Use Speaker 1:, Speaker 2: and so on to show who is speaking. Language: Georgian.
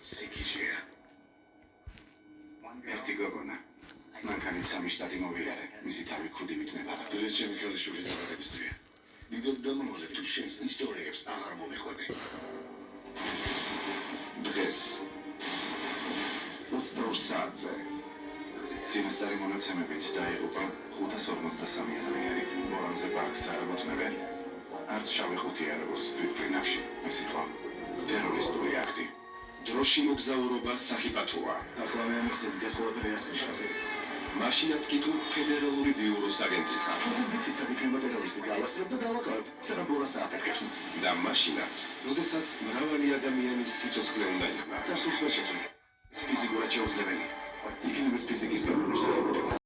Speaker 1: სიკიჟეა. ერთი გოგონა. მანქანით სამი შტატი მოვიარე. მისი თავი ქუდი მიტნებოდა. დღეს ჩემი ქალიშვილის დაბადების დღეა. დიდად დამავალებ თუ შენს ისტორიებს აღარ მომიხვები. დღეს 22 საათზე წინასწარი მონაცემებით დაიღუპა 553 ადამიანი. ბოლონზე პარკს არამოწმებენ. არც შავი ხუთია როგორც თვითმფრინავში. ეს იყო ტერორისტული აქტი. დროში მოგზაურობა სახიფათოა. ახლა მე ამიხსენით ეს ყველაფერი ასნიშნავს. მაშინაც კი თუ ფედერალური ბიუროს აგენტი ხარ. ვიცით, სად იქნება ტერორისტი დავასწრებ და დავაკავებ. სანამ ბორას ააფეთქებს. და მაშინაც, როდესაც მრავალი ადამიანის სიცოცხლე უნდა იხმარ. წასულს ვერ შეძლო. ფიზიკურად შეუძლებელი. იქნებ ეს ფიზიკის კანონის სახელმწიფო.